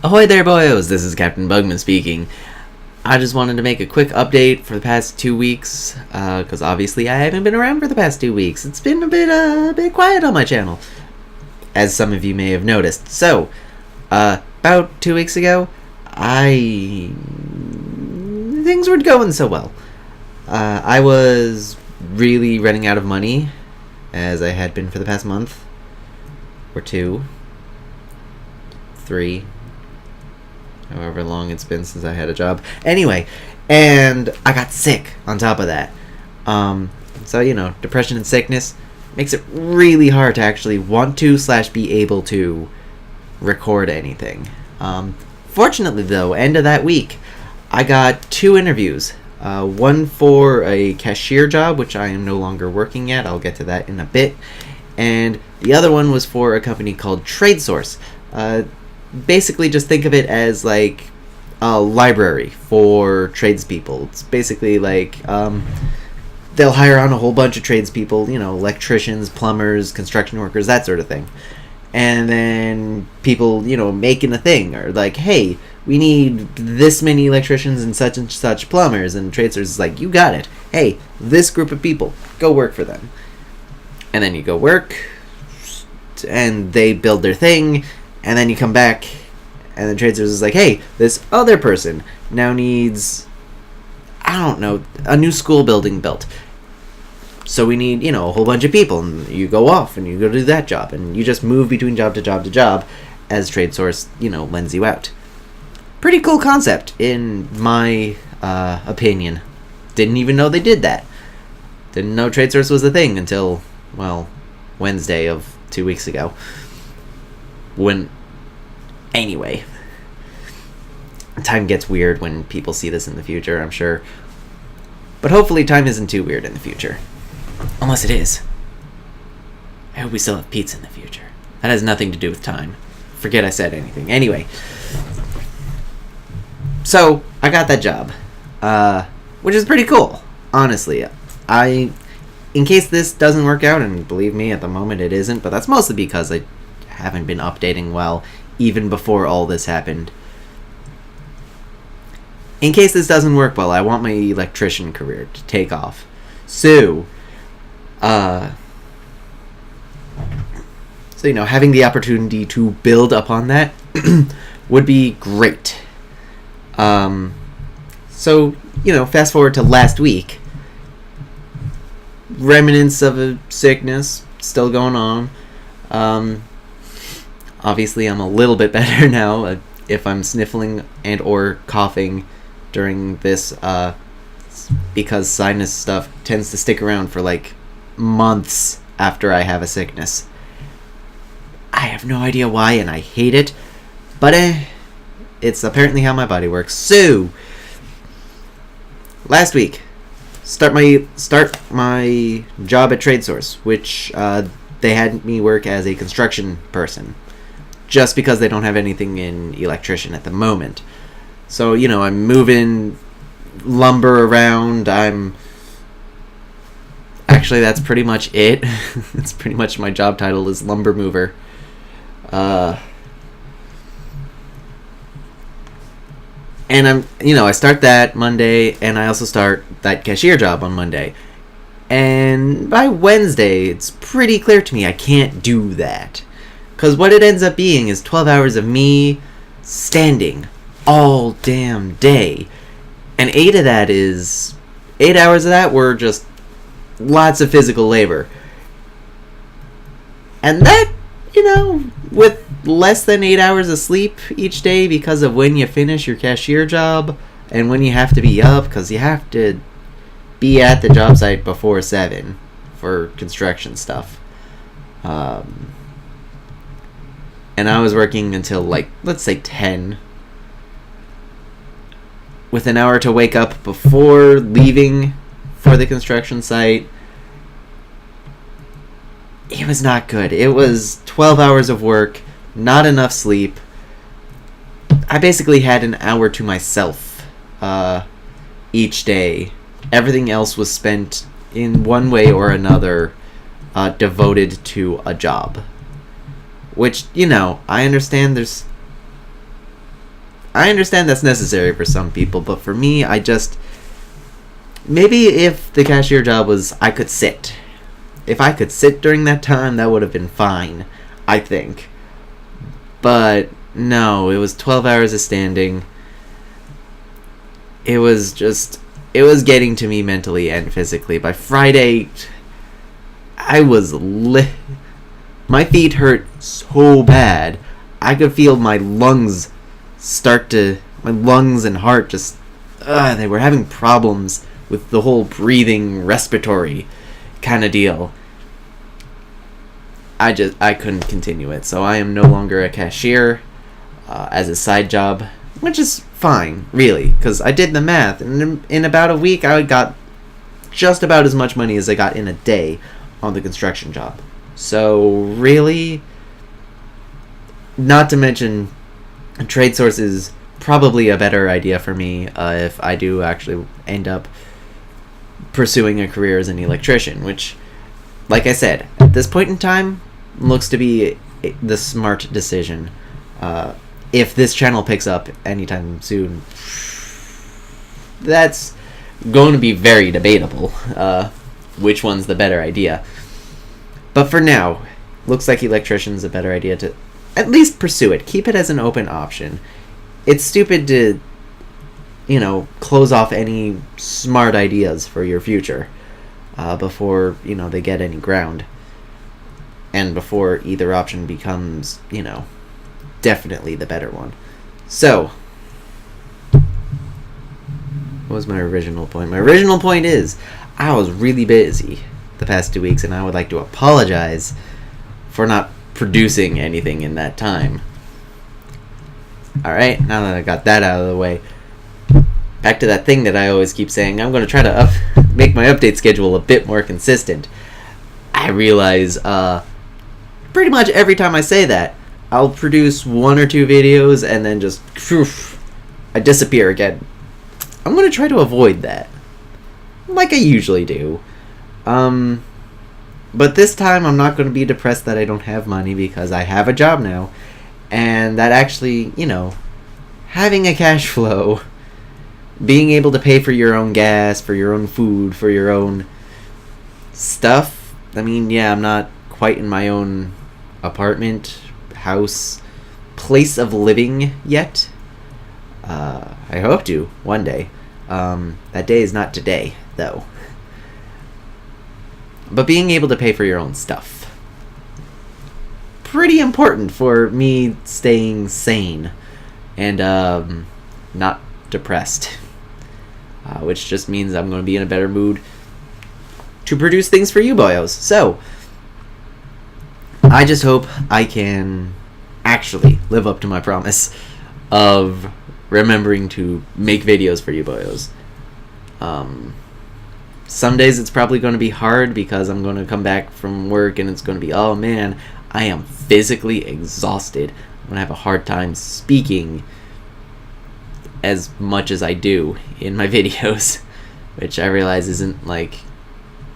Ahoy there, boyos! This is Captain Bugman speaking. I just wanted to make a quick update for the past 2 weeks, because obviously I haven't been around for the past 2 weeks. It's been a bit quiet on my channel, as some of you may have noticed. So, about 2 weeks ago, things weren't going so well. I was really running out of money, as I had been for the past month, or 2, 3, however long it's been since I had a job. Anyway, and I got sick on top of that. So, depression and sickness makes it really hard to actually want to / be able to record anything. Fortunately, though, end of that week, I got 2 interviews. One for a cashier job, which I am no longer working at. I'll get to that in a bit. And the other one was for a company called TradeSource. Basically, just think of it as like a library for tradespeople. It's basically like they'll hire on a whole bunch of tradespeople, electricians, plumbers, construction workers, that sort of thing. And then people, making a thing, or like, hey, we need this many electricians and such plumbers, and TradeSource is like, you got it. Hey, this group of people, go work for them. And then you go work, and they build their thing, and then you come back, and then TradeSource is like, hey, this other person now needs, a new school building built. So we need, a whole bunch of people, and you go off, and you go do that job, and you just move between job to job to job as TradeSource, lends you out. Pretty cool concept, in my opinion. Didn't even know they did that. Didn't know TradeSource was a thing until, Wednesday of 2 weeks ago. Anyway, time gets weird when people see this in the future, I'm sure. But hopefully time isn't too weird in the future. Unless it is. I hope we still have pizza in the future. That has nothing to do with time. Forget I said anything. Anyway. So, I got that job. Which is pretty cool, honestly. In case this doesn't work out, and believe me, at the moment it isn't, but that's mostly because I haven't been updating well, even before all this happened. In case this doesn't work well, I want my electrician career to take off. So, having the opportunity to build upon that would be great. Fast forward to last week. Remnants of a sickness still going on. Obviously, I'm a little bit better now. If I'm sniffling and or coughing during this, because sinus stuff tends to stick around for like months after I have a sickness. I have no idea why, and I hate it, but it's apparently how my body works. So, last week, start my job at TradeSource, which they had me work as a construction person, just because they don't have anything in electrician at the moment. So, I'm moving lumber around. Actually, that's pretty much it. It's pretty much my job title is lumber mover. And I start that Monday, and I also start that cashier job on Monday. And by Wednesday, it's pretty clear to me I can't do that. Because what it ends up being is 12 hours of me standing all damn day. And 8 hours of that were just lots of physical labor. And that, with less than 8 hours of sleep each day because of when you finish your cashier job and when you have to be up, because you have to be at the job site before 7 for construction stuff. And I was working until, let's say 10. With an hour to wake up before leaving for the construction site. It was not good. It was 12 hours of work, not enough sleep. I basically had an hour to myself each day. Everything else was spent in one way or another devoted to a job. Which, I understand there's I understand that's necessary for some people, but for me, maybe if the cashier job was, I could sit. If I could sit during that time, that would have been fine, I think. But no, it was 12 hours of standing. It was getting to me mentally and physically. By Friday, I was my feet hurt so bad. I could feel my lungs and heart just, they were having problems with the whole breathing, respiratory kind of deal. I couldn't continue it, so I am no longer a cashier as a side job, which is fine, really, because I did the math, and in about a week I got just about as much money as I got in a day on the construction job. So really, not to mention, trade source is probably a better idea for me if I do actually end up pursuing a career as an electrician, which, like I said, at this point in time, looks to be the smart decision. If this channel picks up anytime soon, that's going to be very debatable, which one's the better idea. But for now, looks like electrician's a better idea to at least pursue it. Keep it as an open option. It's stupid to, close off any smart ideas for your future before, they get any ground. And before either option becomes, definitely the better one. So, what was my original point? My original point is, I was really busy the past 2 weeks, and I would like to apologize for not producing anything in that time. Alright, now that I got that out of the way, back to that thing that I always keep saying, I'm going to try to make my update schedule a bit more consistent. I realize, pretty much every time I say that, I'll produce 1 or 2 videos and then just, I disappear again. I'm going to try to avoid that, like I usually do. But this time I'm not going to be depressed that I don't have money, because I have a job now, and that actually, having a cash flow, being able to pay for your own gas, for your own food, for your own stuff. I mean, yeah, I'm not quite in my own apartment, house, place of living yet. I hope to one day. That day is not today, though. But being able to pay for your own stuff, pretty important for me staying sane and not depressed. Which just means I'm going to be in a better mood to produce things for you boyos. So, I just hope I can actually live up to my promise of remembering to make videos for you boyos. Some days it's probably going to be hard because I'm going to come back from work and it's going to be, oh man, I am physically exhausted. I'm going to have a hard time speaking as much as I do in my videos, which I realize isn't like,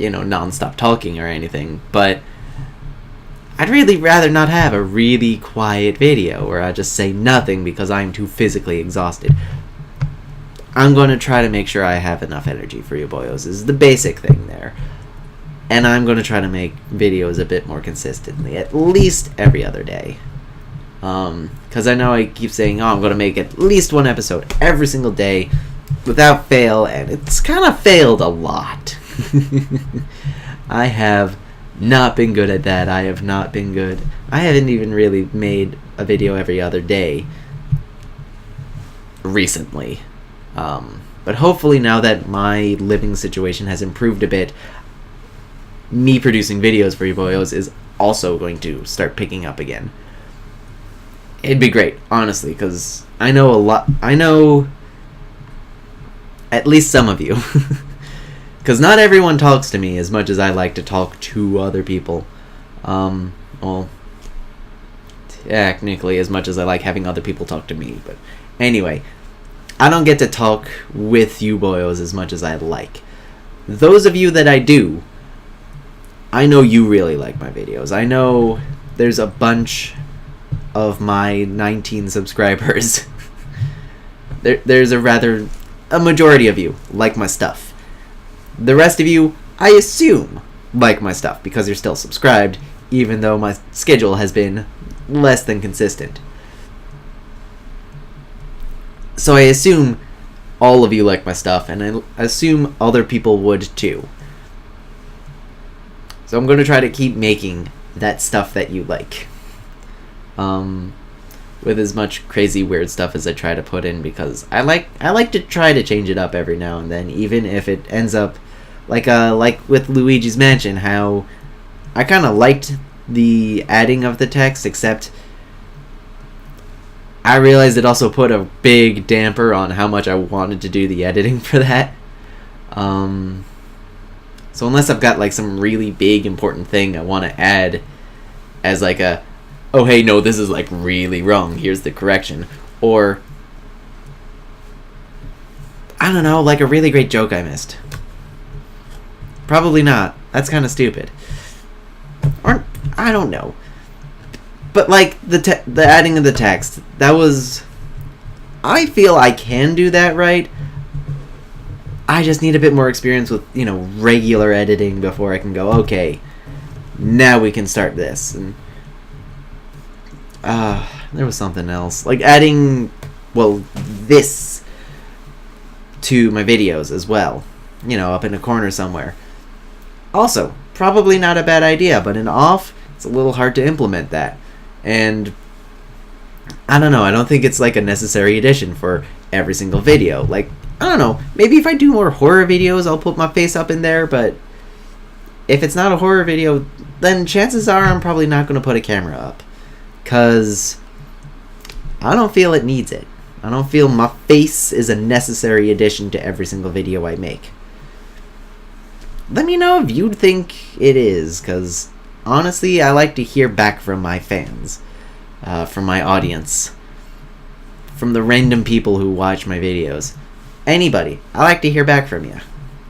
non-stop talking or anything, but I'd really rather not have a really quiet video where I just say nothing because I'm too physically exhausted. I'm going to try to make sure I have enough energy for you boyos, is the basic thing there. And I'm going to try to make videos a bit more consistently, at least every other day. Because I know I keep saying, I'm going to make at least 1 episode every single day without fail, and it's kind of failed a lot. I have not been good at that. I have not been good. I haven't even really made a video every other day recently. But hopefully now that my living situation has improved a bit, me producing videos for you boyos is also going to start picking up again. It'd be great, honestly, because I know at least some of you. Because not everyone talks to me as much as I like to talk to other people. Well, technically as much as I like having other people talk to me. But anyway, I don't get to talk with you boyos as much as I'd like. Those of you that I do, I know you really like my videos. I know there's a bunch of my 19 subscribers There's a majority of you like my stuff. The rest of you, I assume, like my stuff because you're still subscribed, even though my schedule has been less than consistent. So I assume all of you like my stuff, and I assume other people would too. So I'm going to try to keep making that stuff that you like. With as much crazy weird stuff as I try to put in, because I like to try to change it up every now and then, even if it ends up like with Luigi's Mansion, how I kind of liked the adding of the text, except I realized it also put a big damper on how much I wanted to do the editing for that. So unless I've got like some really big important thing I want to add as like a, oh hey, no, this is like really wrong, here's the correction, or I don't know, like a really great joke I missed. Probably not. That's kind of stupid. Or I don't know. But like the adding of the text, that was, I feel I can do that right. I just need a bit more experience with, regular editing before I can go, okay, now we can start this. And there was something else, like adding, this to my videos as well, up in a corner somewhere. Also, probably not a bad idea, but in off, it's a little hard to implement that. And I don't know, I don't think it's like a necessary addition for every single video. Like, I don't know, maybe if I do more horror videos, I'll put my face up in there, but if it's not a horror video, then chances are I'm probably not going to put a camera up. Because I don't feel it needs it. I don't feel my face is a necessary addition to every single video I make. Let me know if you think it is, because honestly, I like to hear back from my fans, from my audience, from the random people who watch my videos. Anybody, I like to hear back from you.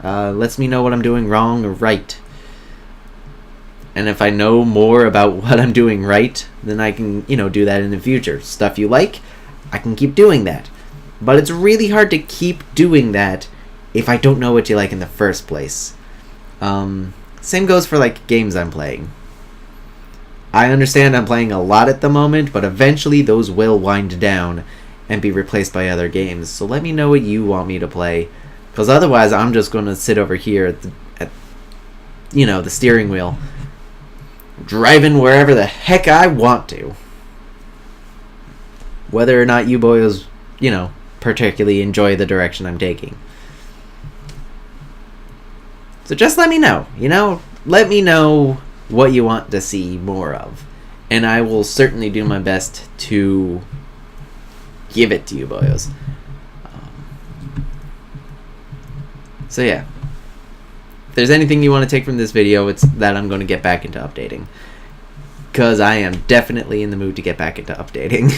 Lets me know what I'm doing wrong or right. And if I know more about what I'm doing right, then I can, do that in the future. Stuff you like, I can keep doing that. But it's really hard to keep doing that if I don't know what you like in the first place. Same goes for, like, games I'm playing. I understand I'm playing a lot at the moment, but eventually those will wind down and be replaced by other games. So let me know what you want me to play, because otherwise I'm just going to sit over here at the steering wheel, driving wherever the heck I want to. Whether or not you boys, particularly enjoy the direction I'm taking. So just let me know, let me know what you want to see more of. And I will certainly do my best to give it to you boys. So yeah. If there's anything you want to take from this video, it's that I'm going to get back into updating. Because I am definitely in the mood to get back into updating.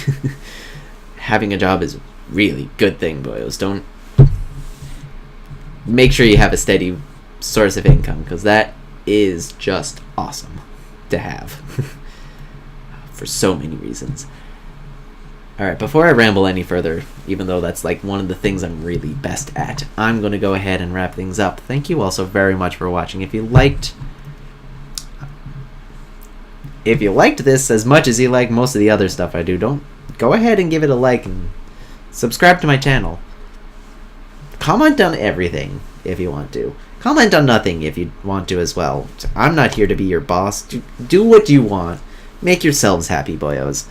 Having a job is a really good thing, boys. Don't... Make sure you have a steady source of income, because that is just awesome to have. For so many reasons. Alright, before I ramble any further, even though that's like one of the things I'm really best at, I'm going to go ahead and wrap things up. Thank you all so very much for watching. If you liked this as much as you like most of the other stuff I do, don't go ahead and give it a like and subscribe to my channel. Comment on everything if you want to. Comment on nothing if you want to as well. I'm not here to be your boss. Do what you want. Make yourselves happy, boyos.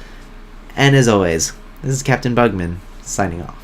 And as always, this is Captain Bugman, signing off.